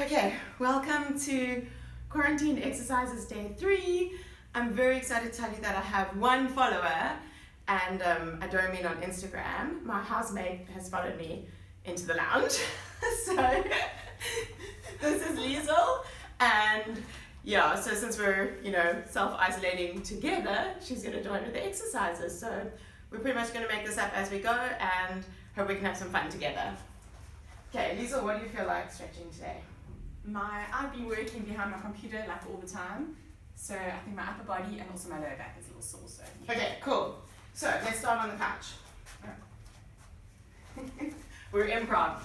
Okay, welcome to Quarantine Exercises Day 3. I'm very excited to tell you that I have one follower, and I don't mean on Instagram. My housemate has followed me into the lounge. So this is Liesel, and yeah, so since we're, self-isolating together, she's going to join with the exercises. So we're pretty much going to make this up as we go and hope we can have some fun together. Okay, Liesel, what do you feel like stretching today? I've been working behind my computer like all the time, so I think my upper body and also my lower back is a little sore. So yeah. Okay, cool. So let's start on the couch. We're improv.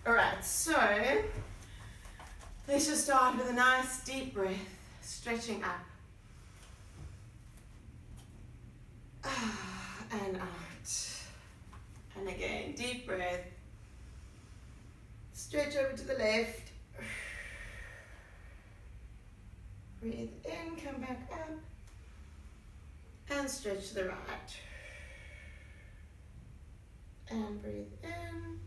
Alright, so let's just start with a nice deep breath, stretching up. And out. And again, deep breath. Stretch over to the left. Breathe in, come back up. And stretch to the right. And breathe in.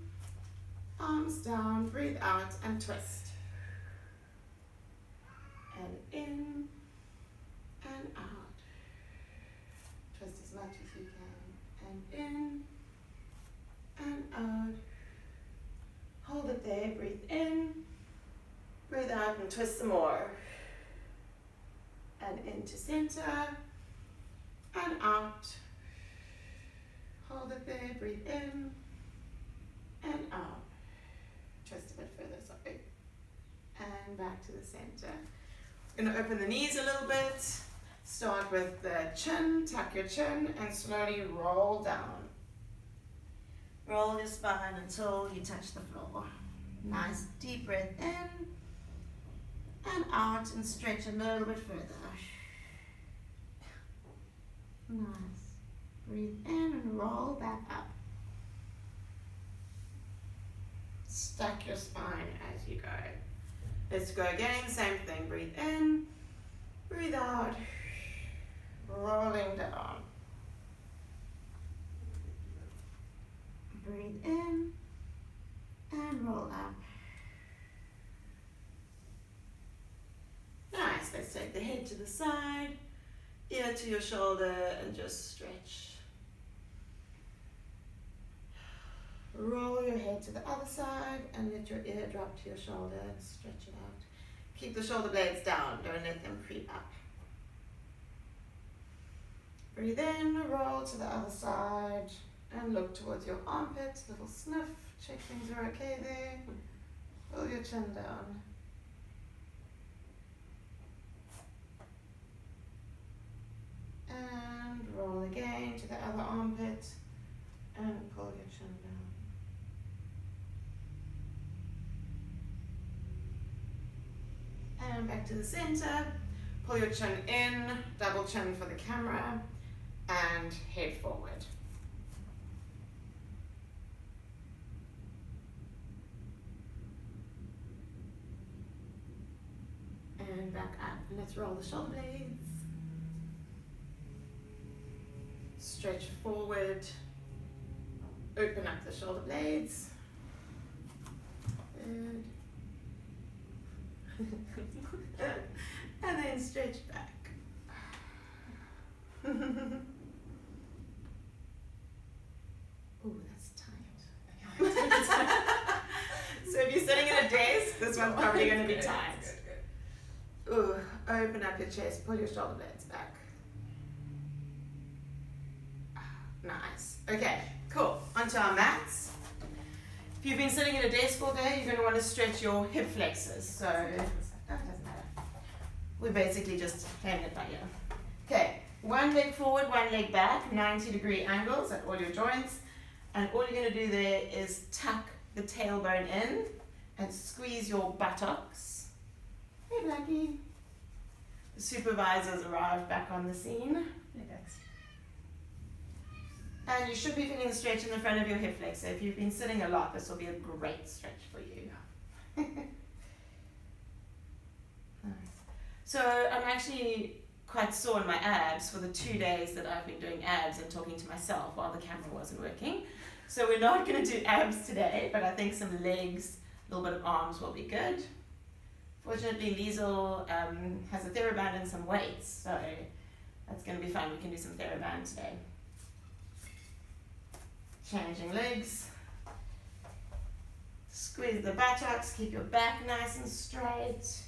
Arms down, breathe out and twist. And in and out. Twist as much as you can. And in and out. Hold it there, breathe in, breathe out and twist some more. And into center and out. Hold it there, breathe in and out. Twist a bit further, sorry. And back to the center. We're going to open the knees a little bit. Start with the chin, tuck your chin and slowly roll down. Roll your spine until you touch the floor. Nice deep breath in and out and stretch a little bit further. Nice. Breathe in and roll back up. Stack your spine as you go. Let's go again, same thing. Breathe in, breathe out, rolling down. Breathe in and roll up. Nice, let's take the head to the side, ear to your shoulder and just stretch. Roll your head to the other side and let your ear drop to your shoulder and stretch it out. Keep the shoulder blades down, don't let them creep up. Breathe in, roll to the other side. And look towards your armpit, little sniff, check things are okay there. Pull your chin down. And roll again to the other armpit and pull your chin down. And back to the center. Pull your chin in, double chin for the camera, and head forward. And back up. Let's roll the shoulder blades. Stretch forward. Open up the shoulder blades. Good. And then stretch back. Ooh, that's tight. So if you're sitting at a desk, this one's probably going to be tight. Ooh, open up your chest, pull your shoulder blades back. Nice. Okay, cool. Onto our mats. If you've been sitting at a desk all day, you're going to want to stretch your hip flexors. So, that doesn't matter. We're basically just playing it by ear. Okay, one leg forward, one leg back, 90-degree angles at all your joints. And all you're going to do there is tuck the tailbone in and squeeze your buttocks. Hey, Blackie. The supervisors arrived back on the scene. And you should be feeling the stretch in the front of your hip flexor. If you've been sitting a lot, this will be a great stretch for you. Nice. So I'm actually quite sore in my abs for the 2 days that I've been doing abs and talking to myself while the camera wasn't working. So we're not going to do abs today, but I think some legs, a little bit of arms will be good. Fortunately, Liesel has a TheraBand and some weights, so that's going to be fun. We can do some TheraBand today. Changing legs. Squeeze the buttocks, keep your back nice and straight.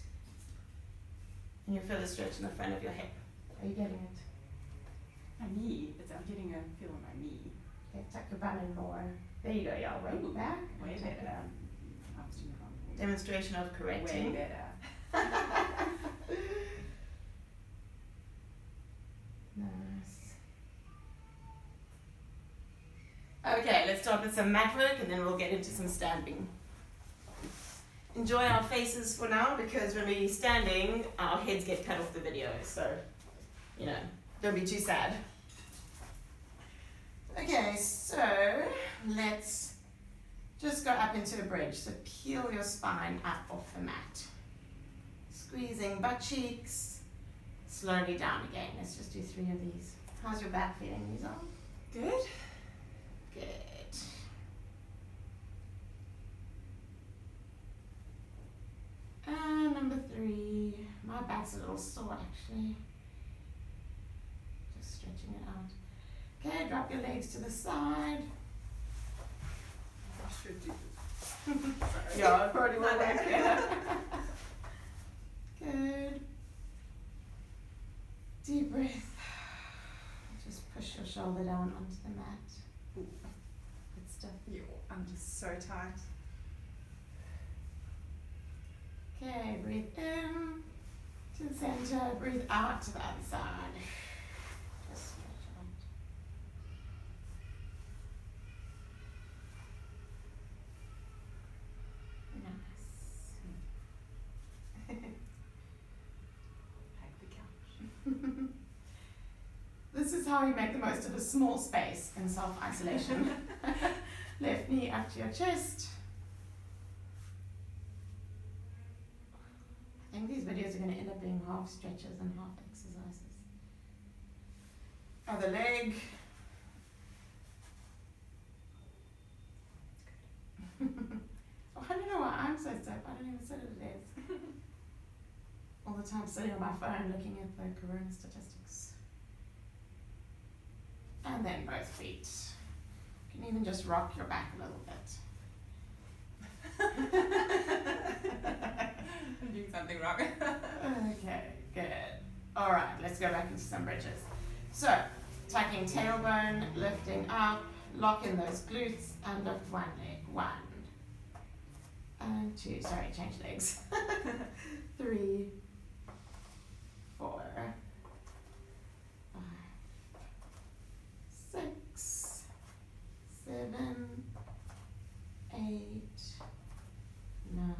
And you feel a stretch in the front of your hip. Are you getting it? My knee, I'm getting a feel on my knee. Okay, tuck your bum in more. There you go, y'all. Way back. Way Tuck better. it up. I was doing it wrong. Demonstration of correcting. Way better. Nice. Okay, let's start with some mat work and then we'll get into some standing. Enjoy our faces for now because when we're standing, our heads get cut off the video, so, you know, don't be too sad. Okay, so let's just go up into a bridge. So peel your spine up off the mat. Squeezing butt cheeks, slowly down again. Let's just do 3 of these. How's your back feeling, Liesel? Good. Good. And number 3. My back's a little sore actually. Just stretching it out. Okay, drop your legs to the side. I should do. Yeah, it probably will work. Yeah. Good. Deep breath. Just push your shoulder down onto the mat. Ooh. Good stuff. Yo, I'm just so tight. Okay, breathe in to the center, breathe out to the other side. Just stretch out. Nice. Hug the couch. This is how you make the most of a small space in self-isolation. Left knee up to your chest. I think these videos are going to end up being half stretches and half exercises. Other leg. Oh, I don't know why I'm so stiff. I don't even sit at a desk. All the time sitting on my phone looking at the corona statistics. And then both feet. You can even just rock your back a little bit. I'm doing something wrong. Okay, good. All right, let's go back into some bridges. So, tucking tailbone, lifting up, lock in those glutes, and lift one leg. 1 and 2. Sorry, change legs. 3, 4, 5, 6, 7, 8, 9,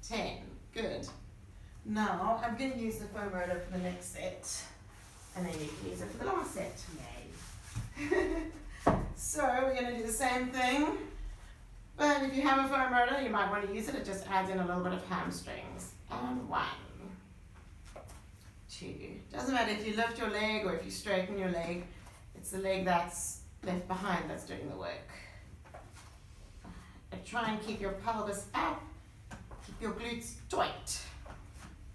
10. Good. Now I'm going to use the foam roller for the next set, and then you can use it for the last set. Yay. So we're going to do the same thing, but if you have a foam roller, you might want to use it. It just adds in a little bit of hamstrings. And 1, 2. Doesn't matter if you lift your leg or if you straighten your leg. It's the leg that's left behind that's doing the work. But try and keep your pelvis up. Keep your glutes tight.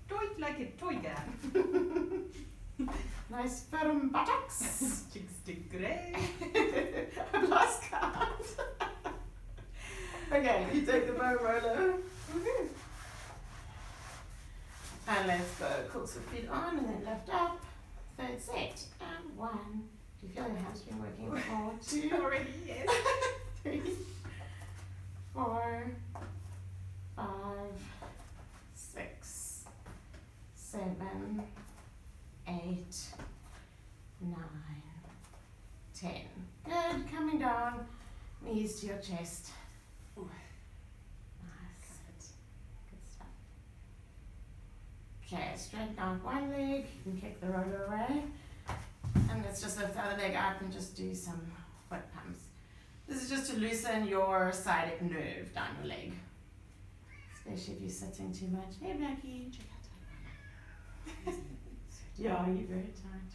Toit like a toy gun. Nice firm buttocks. Chicks stick grey. I've lost count. Okay, you take the foam roller. Woohoo. And let's go. Cross your feet on and then lift up. 3rd set. And 1. Do you feel your hamstring working? 4, 2. Already, yes. 3, 4, 5, 6, 7, 8, 9, 10. Good. Coming down. Knees to your chest. Ooh. Nice. Good stuff. Okay, straighten out one leg. You can kick the roller away. And let's just lift the other leg up and just do some foot pumps. This is just to loosen your sciatic nerve down your leg. Especially if you're sitting too much. Hey Blackie, check out. Yeah, you're very tight.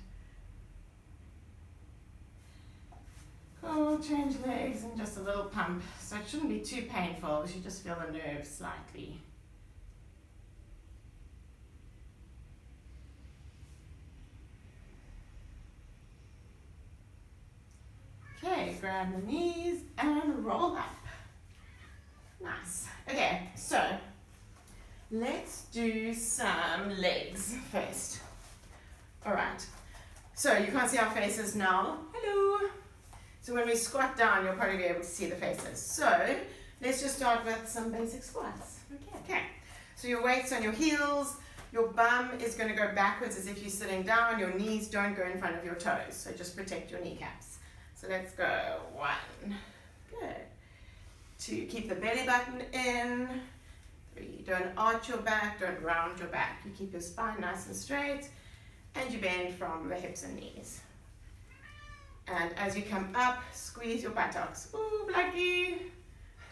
Cool, change legs and just a little pump. So it shouldn't be too painful. You should just feel the nerve slightly grab the knees and roll up. Nice. Okay, so let's do some legs first. All right. So you can't see our faces now. Hello. So when we squat down, you'll probably be able to see the faces. So let's just start with some basic squats. Okay. So your weight's on your heels. Your bum is going to go backwards as if you're sitting down. Your knees don't go in front of your toes. So just protect your kneecaps. So let's go. 1. Good. 2. Keep the belly button in. 3. Don't arch your back. Don't round your back. You keep your spine nice and straight. And you bend from the hips and knees. And as you come up, squeeze your buttocks. Ooh, Blackie.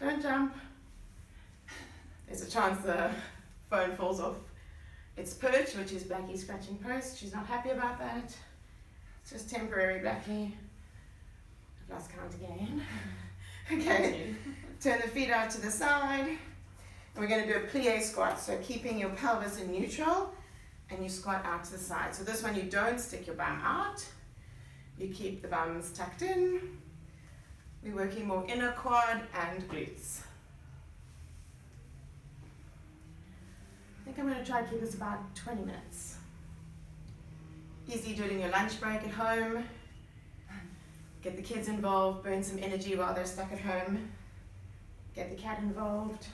Don't jump. There's a chance the phone falls off its perch, which is Blackie scratching post. She's not happy about that. It's just temporary, Blackie. I've lost count again. Okay, turn the feet out to the side. And we're going to do a plie squat, so keeping your pelvis in neutral, and you squat out to the side. So this one, you don't stick your bum out. You keep the bums tucked in. We're working more inner quad and glutes. I think I'm going to try to keep this about 20 minutes. Easy doing your lunch break at home. Get the kids involved, burn some energy while they're stuck at home. Get the cat involved,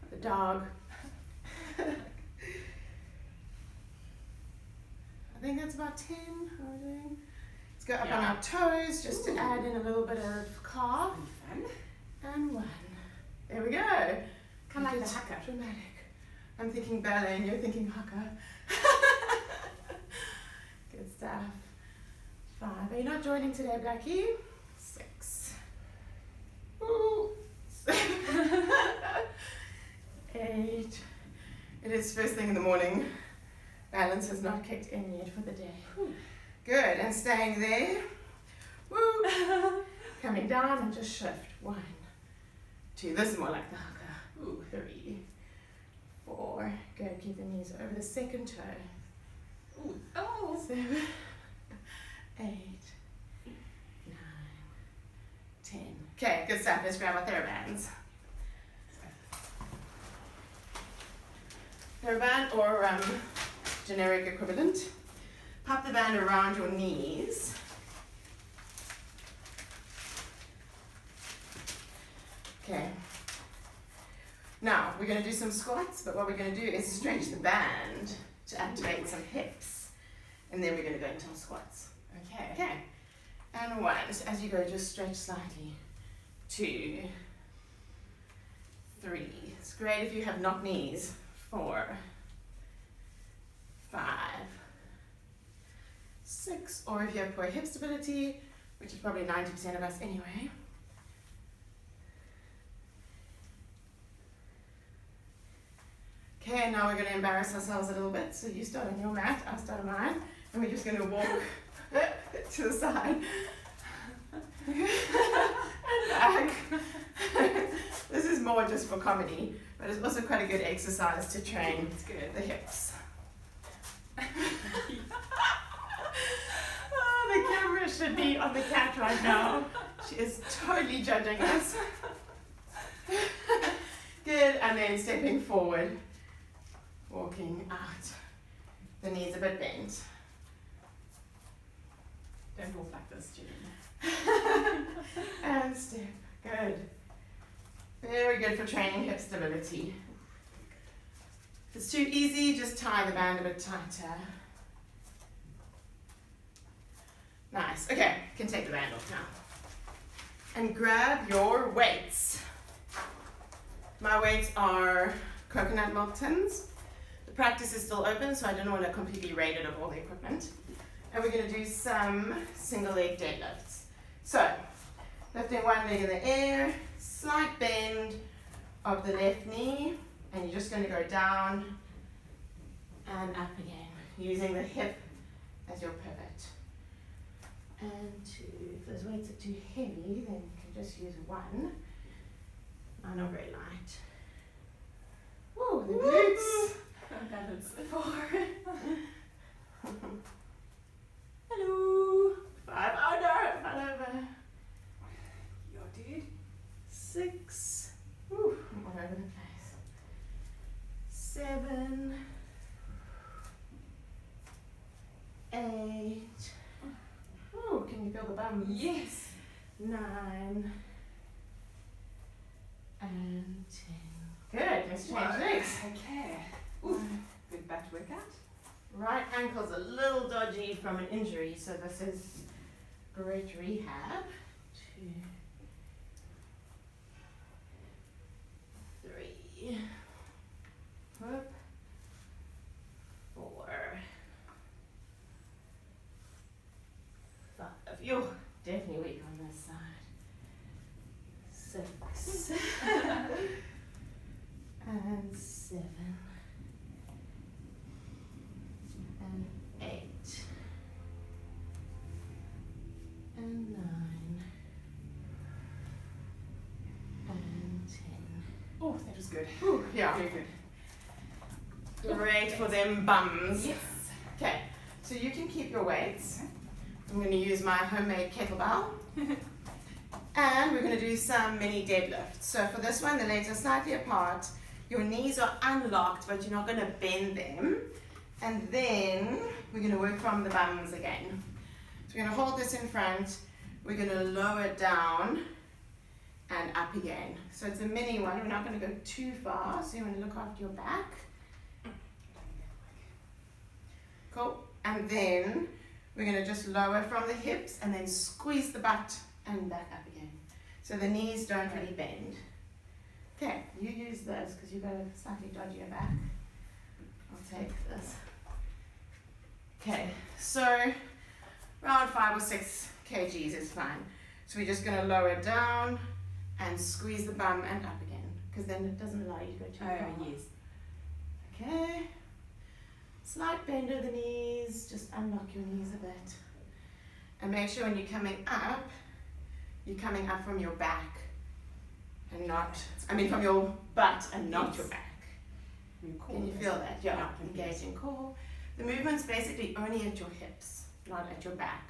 the dog. I think that's about 10. How are we doing? Let's go up on our toes just to add in a little bit of calf. And 1. There we go. Kind of like the haka. Dramatic. I'm thinking ballet and you're thinking haka. Good stuff. 5. Are you not joining today, Blackie? 6. Ooh. 8. It is first thing in the morning. Balance has not kicked in yet for the day. Good, and staying there. Woo. Coming down and just shift. 1, 2. This is more like the haka. Ooh. 3, 4. Good, keep the knees over the second toe. Ooh. Oh. 7, 8, 9, 10. Okay, good stuff. Let's grab our TheraBands. TheraBand or generic equivalent. Pop the band around your knees. Okay. Now, we're going to do some squats, but what we're going to do is stretch the band to activate some hips. And then we're going to go into our squats. Okay. And 1. So as you go, just stretch slightly. 2, 3. It's great if you have knock knees. 4, 5, 6. Or if you have poor hip stability, which is probably 90% of us anyway. Okay, now we're going to embarrass ourselves a little bit. So you start on your mat, I start on mine, and we're just going to walk to the side and back. This is more just for comedy, but it's also quite a good exercise to train the hips. Oh, the camera should be on the cat right now. She is totally judging us. Good, and then stepping forward. Walking out. The knees a bit bent. Don't walk like this, Julie. And step. Good. Very good for training hip stability. If it's too easy, just tie the band a bit tighter. Nice. Okay, you can take the band off now. And grab your weights. My weights are coconut milk tins. Practice is still open, so I didn't want to completely raid it of all the equipment. And we're going to do some single leg deadlifts. So, lifting one leg in the air, slight bend of the left knee, and you're just going to go down and up again, using the hip as your pivot. And 2, if those weights are too heavy, then you can just use 1. Mine are very light. Woo, the glutes. 4. Hello. 5. Oh no, fell over. 6. Ooh, I'm all over the place. 7. 8. Oh, can you feel the bums? Yes. 9. And 10. Good, let's change legs. Okay. Ooh, good back workout. Right ankle's a little dodgy from an injury, so this is great rehab. 2, 3. Whoop. 4. 5. You're definitely weak on this side. 6. And 7. And 8. And 9. And 10. Oh, that was good. Ooh, yeah. Very good. Great for them bums. Yes. Okay, so you can keep your weights. I'm going to use my homemade kettlebell. And we're going to do some mini deadlifts. So for this one, the legs are slightly apart. Your knees are unlocked, but you're not going to bend them. And then we're going to work from the bums again. So we're going to hold this in front. We're going to lower it down and up again. So it's a mini one. We're not going to go too far. So you want to look after your back. Cool. And then we're going to just lower from the hips and then squeeze the butt and back up again. So the knees don't really bend. Okay, you use this because you've got a slightly dodgier back. I'll take this. Okay, so around 5 or 6 kgs is fine. So we're just going to lower it down and squeeze the bum and up again, because then it doesn't allow you to go too far. Yes. Okay. Slight bend of the knees, just unlock your knees a bit. And make sure when you're coming up from your back and not, from your butt and not your back. Can you feel that? Yeah, engaging core. The movement's basically only at your hips, not at your back.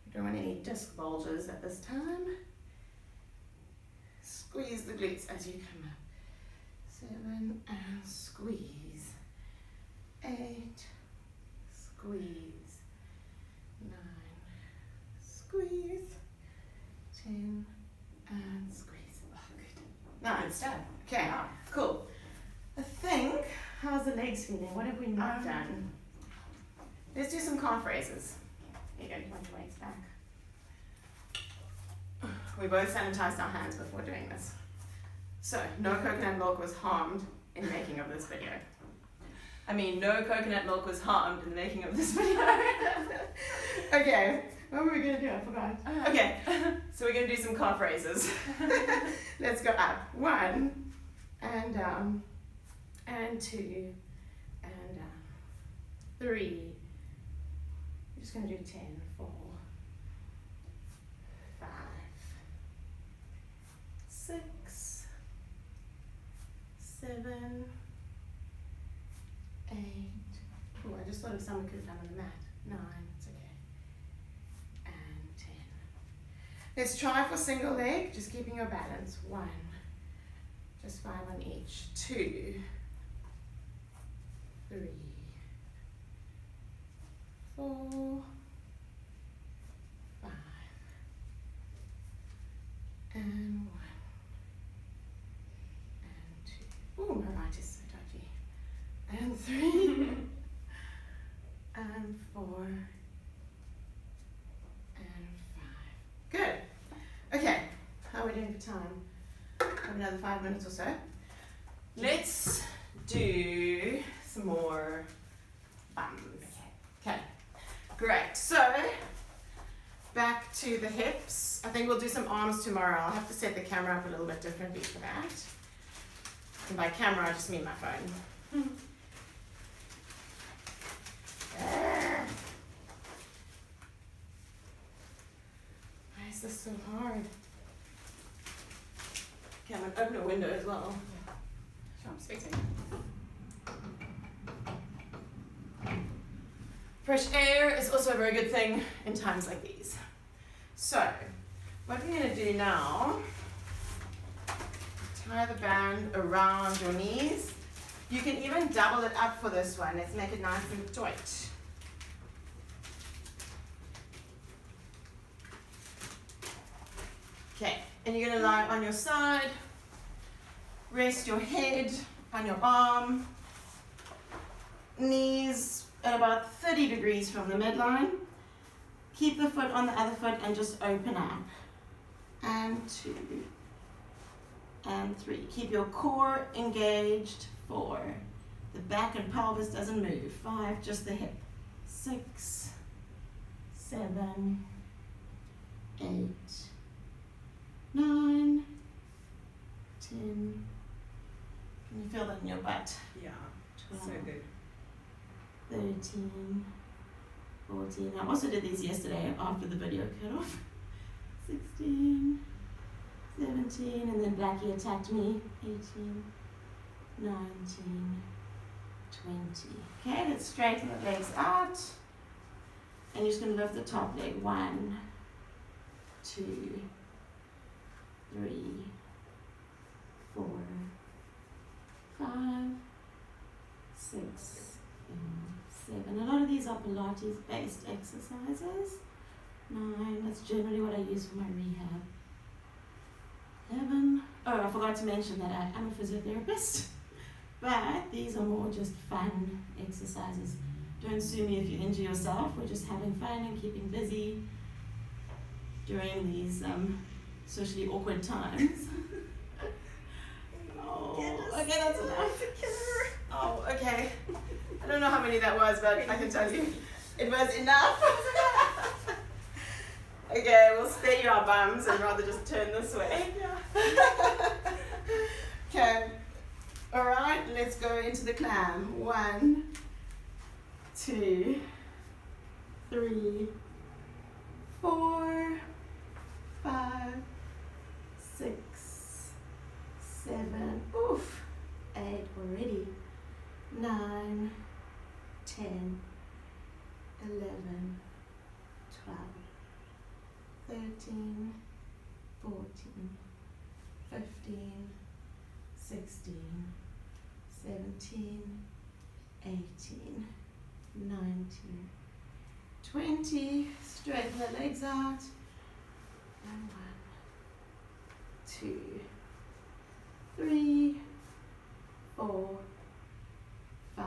You don't want any disc bulges at this time. Squeeze the glutes as you come up. 7 and squeeze. 8, squeeze. 9, squeeze. 10 and squeeze. Oh, good. Nice. Good stuff. Okay, Wow. cool. I think, how's the legs feeling? What have we not done? Let's do some calf raises. Here you go, you want your weights back. We both sanitized our hands before doing this. So, no coconut milk was harmed in the making of this video. No coconut milk was harmed in the making of this video. Okay, what were we going to do? I forgot. Okay, so we're going to do some calf raises. Let's go up. 1, and down, and 2, and down. 3. We're just going to do 10, 4, 5, 6, 7, 8. Oh, I just thought of some we could have done on the mat. 9, it's okay. And 10. Let's try for single leg, just keeping your balance. 1, just 5 on each. 2, 3, 4, 5, and 1, and 2. Ooh, my right is so dodgy. And 3, and 4, and 5. Good. Okay, how are we doing for time? Have another 5 minutes or so. Let's do some more bums. Okay, great. So, back to the hips. I think we'll do some arms tomorrow. I'll have to set the camera up a little bit differently for that. And by camera, I just mean my phone. Why is this so hard? Okay, I'm gonna open a window as well. Sure, I'm expecting. Fresh air is also a very good thing in times like these. So, what we're gonna do now tie the band around your knees. You can even double it up for this one. Let's make it nice and tight. Okay, and you're going to lie on your side. Rest your head on your arm. Knees at about 30 degrees from the midline. Keep the foot on the other foot and just open up. And 2. And 3. Keep your core engaged. 4. The back and pelvis doesn't move. 5. Just the hip. 6. 7. 8. 9. 10. Can you feel that in your butt? Yeah. 12, So good. 13. 14. I also did these yesterday after the video cut off. 16. 17, and then Blackie attacked me. 18, 19, 20. Okay, let's straighten the legs out. And you're just going to lift the top leg. 1, 2, 3, 4, 5, 6, 7. A lot of these are Pilates-based exercises. 9, that's generally what I use for my rehab. 11. Oh, I forgot to mention that I am a physiotherapist, but these are more just fun exercises. Don't sue me if you injure yourself. We're just having fun and keeping busy during these socially awkward times. Oh, okay, that's enough. Oh, okay. I don't know how many that was, but I can tell you it was enough. Okay, we'll spare you our bums and rather just turn this way. Okay. Alright, let's go into the clam. 1, 2, 3, 4, 5, 6, 7, oof, 8 already, 9, 10, 11, 12, 13, 14, 15, 16, 17, 18, 19, 20. Straighten the legs out. And 1, 2, 3, 4, 5,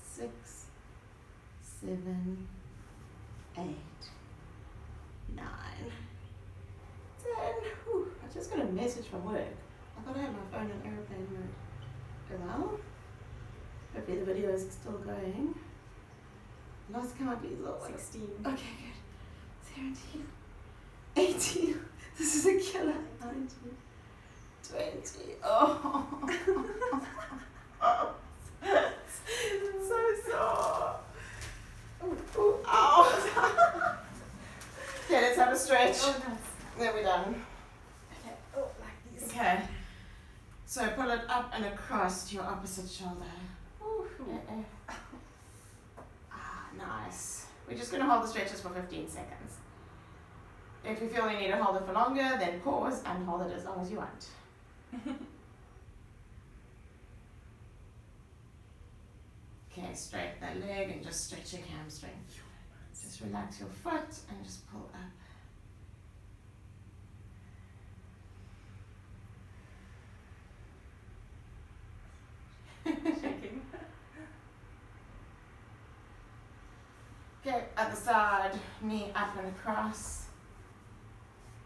6, 7, 8, 9, 10. Whew, I just got a message from work. I thought I had my phone in airplane mode. Well, hopefully the video is still going. Lost count is all like 16. Okay, good. 17, 18. This is a killer. 19, 20. Oh. So sore. Ooh, ow. Okay, let's have a stretch. Oh, nice. Then we're done. Okay. Oh, like these. Okay. So pull it up and across to your opposite shoulder. Ooh. Ah, nice. We're just going to hold the stretches for 15 seconds. If you feel you need to hold it for longer, then pause and hold it as long as you want. Okay, straighten that leg and just stretch your hamstring. Just relax your foot and just pull up. Shaking. Okay, other side, knee up and across.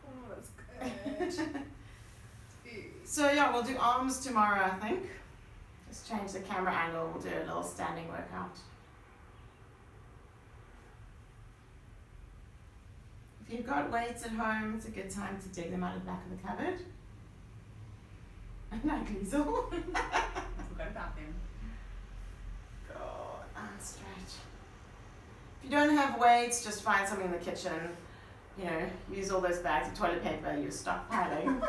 Oh, that's good. So yeah, we'll do arms tomorrow, I think. Just change the camera angle, we'll do a little standing workout. If you've got weights at home, it's a good time to dig them out of the back of the cupboard. Like Liesel. I forgot about them. God, and stretch. If you don't have weights, just find something in the kitchen. You know, use all those bags of toilet paper you're stockpiling.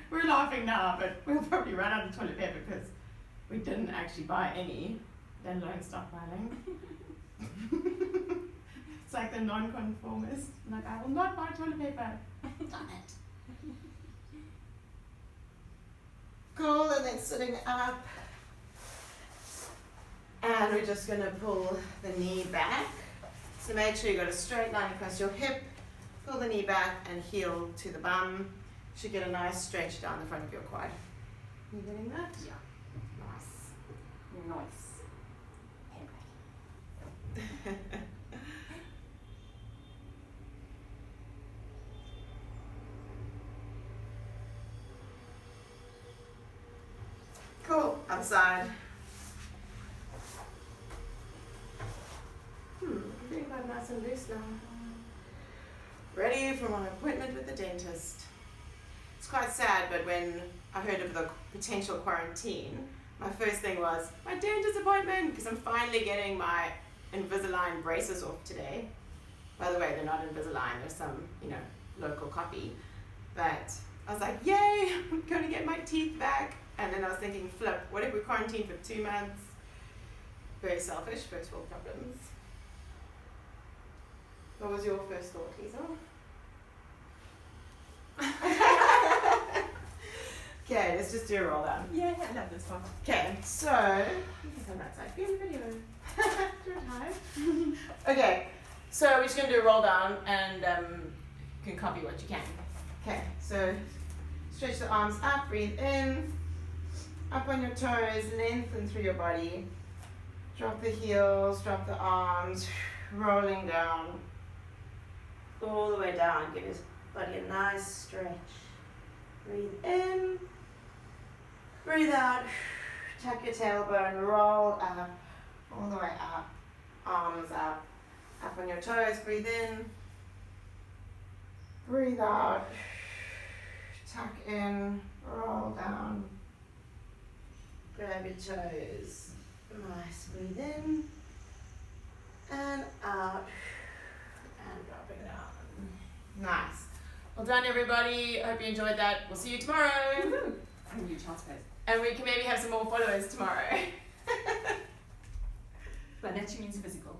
We're laughing now, but we'll probably run out of toilet paper because we didn't actually buy any, let alone stockpiling. It's like the non-conformist. Like, I will not buy toilet paper. Darn it. Cool, and then sitting up. And we're just going to pull the knee back. So make sure you got a straight line across your hip. Pull the knee back and heel to the bum. You should get a nice stretch down the front of your quad. You getting that? Yeah. Nice. Nice. Cool. Other side. I'm feeling quite nice and loose now. Ready for my appointment with the dentist. It's quite sad, but when I heard of the potential quarantine, my first thing was my dentist appointment, because I'm finally getting my Invisalign braces off today. By the way, they're not Invisalign, there's some, local copy. But I was like, yay, I'm going to get my teeth back. And then I was thinking, flip, what if we quarantine for 2 months? Very selfish, first world problems. What was your first thought, Hazel? Okay, let's just do a roll down. Yeah, no, that's fine. Okay, so on that side. Be in the video. Do it high. Okay, so we're just gonna do a roll down and you can copy what you can. Okay, so stretch the arms up, breathe in, up on your toes, lengthen through your body. Drop the heels, drop the arms, rolling down. All the way down, give your body a nice stretch. Breathe in, breathe out, tuck your tailbone, roll up, all the way up, arms up on your toes, breathe in, breathe out, tuck in, roll down, grab your toes, nice, breathe in, and out, and drop it down. Nice. Well done, everybody. I hope you enjoyed that. We'll see you tomorrow. Woohoo! And you chance space. And we can maybe have some more followers tomorrow. But that means physical.